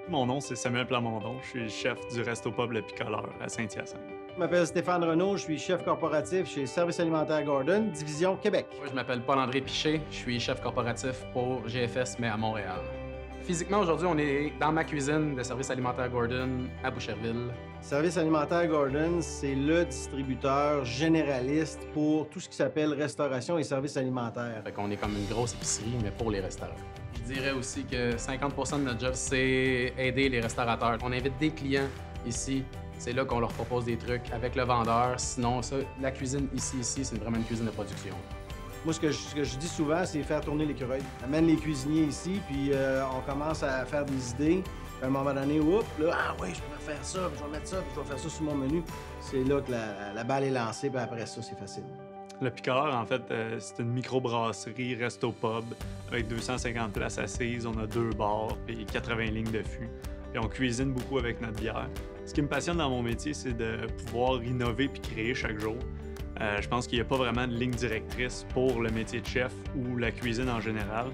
Mon nom, c'est Samuel Plamondon. Je suis chef du Resto Pub Le Picoleur à Saint-Hyacinthe. Je m'appelle Stéphane Renaud, je suis chef corporatif chez Service alimentaire Gordon, division Québec. Moi, je m'appelle Paul-André Piché, je suis chef corporatif pour GFS, mais à Montréal. Physiquement, aujourd'hui, on est dans ma cuisine de Service alimentaire Gordon à Boucherville. Service alimentaire Gordon, c'est le distributeur généraliste pour tout ce qui s'appelle restauration et services alimentaires. Fait qu'on est comme une grosse épicerie, mais pour les restaurants. Je dirais aussi que 50 de notre job, c'est aider les restaurateurs. On invite des clients ici. C'est là qu'on leur propose des trucs avec le vendeur. Sinon, ça, la cuisine ici, c'est vraiment une cuisine de production. Moi, ce que je dis souvent, c'est faire tourner l'écureuil. Amène les cuisiniers ici, puis on commence à faire des idées. Puis à un moment donné, oups, là, ah oui, je peux faire ça, puis je vais mettre ça, puis je vais faire ça sur mon menu. C'est là que la balle est lancée, puis après ça, c'est facile. Le Picoleur, en fait, c'est une microbrasserie resto-pub avec 250 places assises. On a 2 bars et 80 lignes de fût. Et on cuisine beaucoup avec notre bière. Ce qui me passionne dans mon métier, c'est de pouvoir innover puis créer chaque jour. Je pense qu'il n'y a pas vraiment de ligne directrice pour le métier de chef ou la cuisine en général.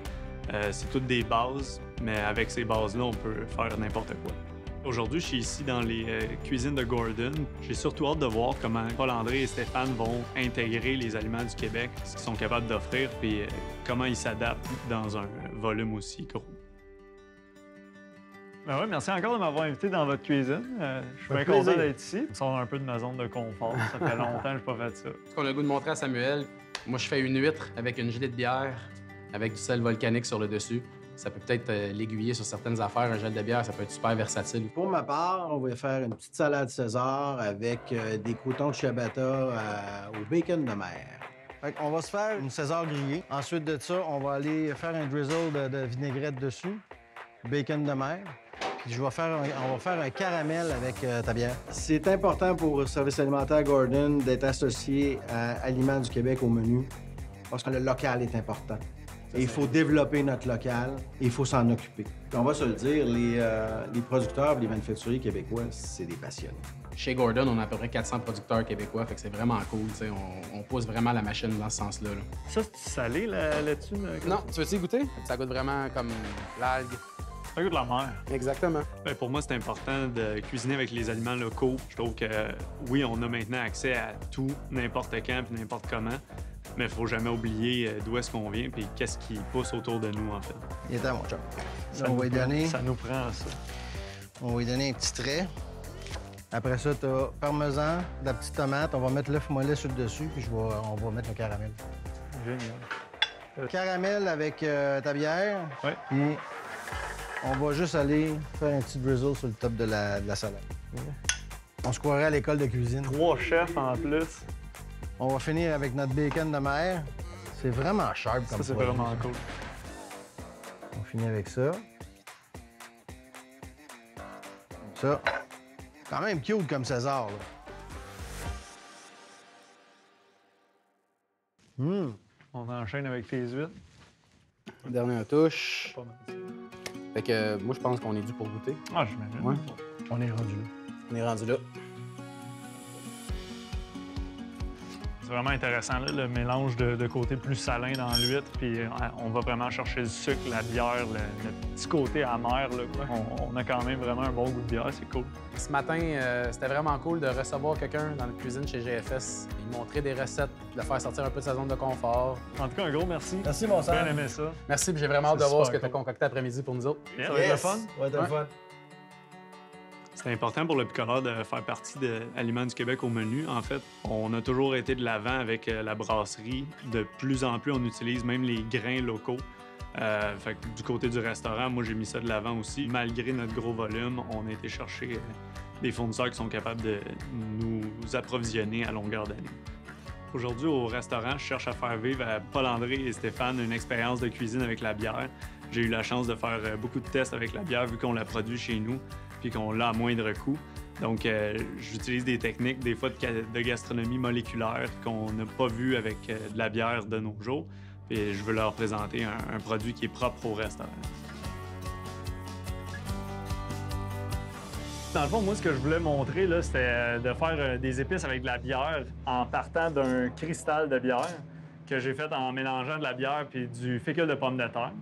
C'est toutes des bases, mais avec ces bases-là, on peut faire n'importe quoi. Aujourd'hui, je suis ici dans les cuisines de Gordon. J'ai surtout hâte de voir comment Paul-André et Stéphane vont intégrer les aliments du Québec, ce qu'ils sont capables d'offrir, puis comment ils s'adaptent dans un volume aussi gros. Ben ouais, merci encore de m'avoir invité dans votre cuisine. Je suis bien content d'être ici. On sort un peu de ma zone de confort. Ça fait longtemps que je n'ai pas fait ça. Ce qu'on a le goût de montrer à Samuel, moi, je fais une huître avec une gelée de bière, avec du sel volcanique sur le dessus. Ça peut peut-être l'aiguiller sur certaines affaires. Un gel de bière, ça peut être super versatile. Pour ma part, on va faire une petite salade César avec des croûtons de ciabatta au bacon de mer. On va se faire une César grillée. Ensuite de ça, on va aller faire un drizzle de vinaigrette dessus, bacon de mer. Puis on va faire un caramel avec ta bière. C'est important pour Service alimentaire Gordon d'être associé à Aliments du Québec au menu parce que le local est important. Et il faut développer notre local et il faut s'en occuper. Puis on va se le dire, les producteurs et les manufacturiers québécois, c'est des passionnés. Chez Gordon, on a à peu près 400 producteurs québécois, fait que c'est vraiment cool. On pousse vraiment la machine dans ce sens-là. Ça, c'est salé là-dessus? Non, tu veux-tu y goûter? Ça goûte vraiment comme l'algue. Ça goûte la mer. Exactement. Bien, pour moi, c'est important de cuisiner avec les aliments locaux. Je trouve que, oui, on a maintenant accès à tout, n'importe quand puis n'importe comment, mais il faut jamais oublier d'où est-ce qu'on vient puis qu'est-ce qui pousse autour de nous, en fait. Il est à mon chum. On va lui donner... Ça nous prend, ça. On va lui donner un petit trait. Après ça, tu as parmesan, de la petite tomate. On va mettre l'œuf mollet sur le dessus, puis on va mettre le caramel. Génial. Caramel avec ta bière. Oui. Puis on va juste aller faire un petit drizzle sur le top de la salade. On se croirait à l'école de cuisine. 3 chefs en plus. On va finir avec notre bacon de mer. C'est vraiment sharp comme ça. Ça, c'est vraiment cool. On finit avec ça. Ça. Quand même cute comme César, là. On enchaîne avec tes huîtres. Dernière touche. Pas mal. Fait que moi, je pense qu'on est dû pour goûter. Ah, j'imagine. Ouais. On est rendu là. On est rendu là. C'est vraiment intéressant, là, le mélange de côté plus salin dans l'huître, puis on va vraiment chercher le sucre, la bière, le petit côté amer. Là, quoi. On a quand même vraiment un bon goût de bière, c'est cool. Ce matin, c'était vraiment cool de recevoir quelqu'un dans la cuisine chez GFS. Il montrer des recettes, de faire sortir un peu de sa zone de confort. En tout cas, un gros merci. Merci, mon J'ai sang. bien aimé ça. Merci, puis j'ai vraiment hâte de C'est voir ce que super tu as concocté après-midi pour nous autres. Bien, ça va être le fun. Ouais, t'as le fun. C'est important pour le Picoleur de faire partie de Aliments du Québec au menu. En fait, on a toujours été de l'avant avec la brasserie. De plus en plus, on utilise même les grains locaux. Fait que du côté du restaurant, moi, j'ai mis ça de l'avant aussi. Malgré notre gros volume, on a été chercher des fournisseurs qui sont capables de nous approvisionner à longueur d'année. Aujourd'hui, au restaurant, je cherche à faire vivre à Paul-André et Stéphane une expérience de cuisine avec la bière. J'ai eu la chance de faire beaucoup de tests avec la bière vu qu'on la produit chez nous puis qu'on l'a à moindre coût. Donc, j'utilise des techniques, des fois, de gastronomie moléculaire qu'on n'a pas vu avec de la bière de nos jours. Puis je veux leur présenter un produit qui est propre au restaurant. Dans le fond, moi, ce que je voulais montrer, là, c'était de faire des épices avec de la bière en partant d'un cristal de bière que j'ai fait en mélangeant de la bière puis du fécule de pomme de terre.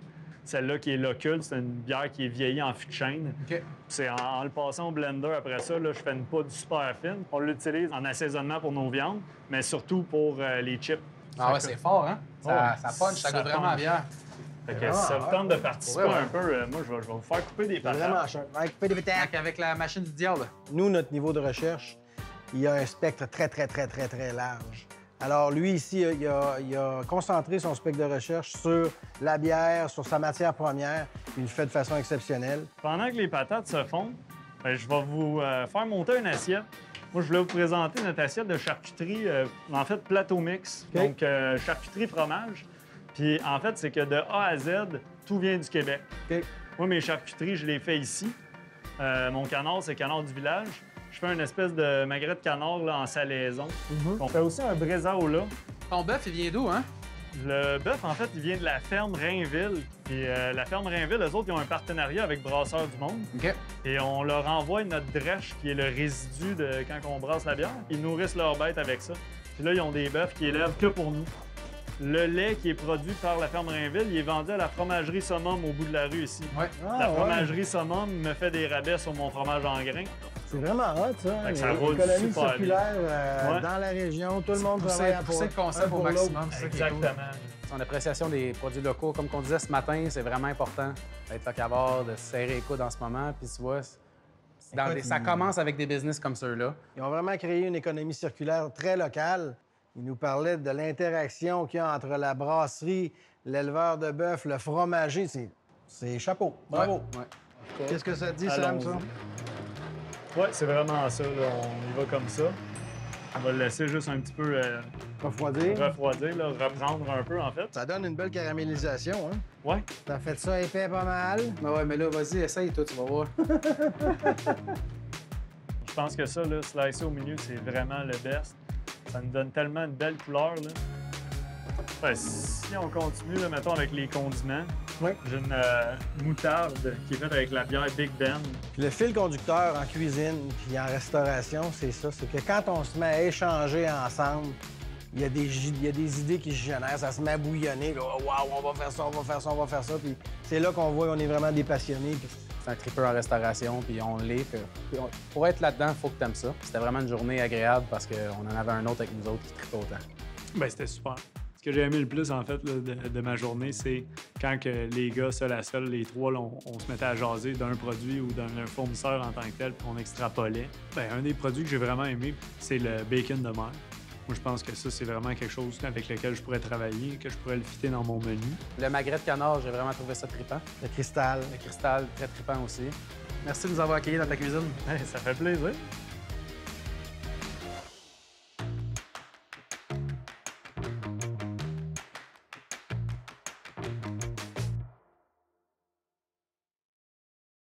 Celle-là qui est locule, c'est une bière qui est vieillie en fût de chêne. OK. C'est en le passant au blender, après ça, là, je fais une poudre super fine. On l'utilise en assaisonnement pour nos viandes, mais surtout pour les chips. Ah ouais, c'est fort, hein? Ça punch, ça goûte vraiment punch. bien. Fait que si ça vous tente de participer Ouais, ouais. un peu, moi, je vais vous faire couper des C'est vraiment patates. cher. Ouais, couper des patates. Avec la machine du diable. Nous, notre niveau de recherche, il y a un spectre très large. Alors, lui, ici, il a concentré son spectre de recherche sur la bière, sur sa matière première, puis il le fait de façon exceptionnelle. Pendant que les patates se font, ben, je vais vous faire monter une assiette. Moi, je voulais vous présenter notre assiette de charcuterie, en fait, plateau mix. OK. Donc, charcuterie fromage. Puis, en fait, c'est que de A à Z, tout vient du Québec. OK. Moi, mes charcuteries, je les fais ici. Mon canard, c'est canard du village. Je fais une espèce de magret de canard là, en salaison. On fait aussi un bresaola. Ton bœuf, il vient d'où, hein? Le bœuf, en fait, il vient de la ferme Rainville. Puis la ferme Rainville, eux autres, ils ont un partenariat avec Brasseurs du Monde. OK. Et on leur envoie notre drèche, qui est le résidu de quand on brasse la bière. Ils nourrissent leurs bêtes avec ça. Puis là, ils ont des bœufs qui élèvent que pour nous. Le lait qui est produit par la ferme Rainville, il est vendu à la fromagerie Summum au bout de la rue ici. Ouais. La fromagerie Summum me fait des rabais sur mon fromage en grains. C'est vraiment hot, ça. Fait que ça roule L'économie super circulaire Ouais. dans la région, tout le monde travaille à Pousser le concept un au pour maximum, l'autre. c'est ça qui est cool. Exactement. Son appréciation des produits locaux, comme on disait ce matin, c'est vraiment important d'être locavore, de se serrer les coudes en ce moment. Puis tu vois, ça commence avec des business comme ceux-là. Ils ont vraiment créé une économie circulaire très locale. Ils nous parlaient de l'interaction qu'il y a entre la brasserie, l'éleveur de bœuf, le fromager. C'est chapeau. Bravo. Ouais. Qu'est-ce que ça te dit, Sam, Allons-y. ça? Ouais, c'est vraiment ça. Là. On y va comme ça. On va le laisser juste un petit peu Refroidir. refroidir, là, reprendre un peu, en fait. Ça donne une belle caramélisation, hein? Ouais. T'as fait ça épais pas mal. Ben ouais, mais là, vas-y, essaye, toi, tu vas voir. Je pense que ça, là, slicer au milieu, c'est vraiment le best. Ça nous donne tellement une belle couleur, là. Ouais, si on continue, là, mettons, avec les condiments, Ouais. j'ai une moutarde qui est faite avec la bière Big Ben. Puis le fil conducteur en cuisine puis en restauration, c'est ça. C'est que quand on se met à échanger ensemble, il y a des idées qui se génèrent, ça se met à bouillonner. Là. Waouh, on va faire ça, on va faire ça, on va faire ça. Puis c'est là qu'on voit qu'on est vraiment des passionnés. Puis C'est un tripeur en restauration, puis on l'est. Pour être là-dedans, il faut que tu aimes ça. C'était vraiment une journée agréable parce qu'on en avait un autre avec nous autres qui tripait autant. Ben, c'était super. Ce que j'ai aimé le plus, en fait, là, de ma journée, c'est quand que les gars, seul à seul, les trois, là, on se mettait à jaser d'un produit ou d'un fournisseur en tant que tel, puis on extrapolait. Ben, un des produits que j'ai vraiment aimé, c'est le bacon de mer. Moi, je pense que ça, c'est vraiment quelque chose avec lequel je pourrais travailler, que je pourrais le fitter dans mon menu. Le magret de canard, j'ai vraiment trouvé ça trippant. le cristal. Le cristal, très trippant aussi. Merci de nous avoir accueillis dans ta cuisine. Hey, ça fait plaisir.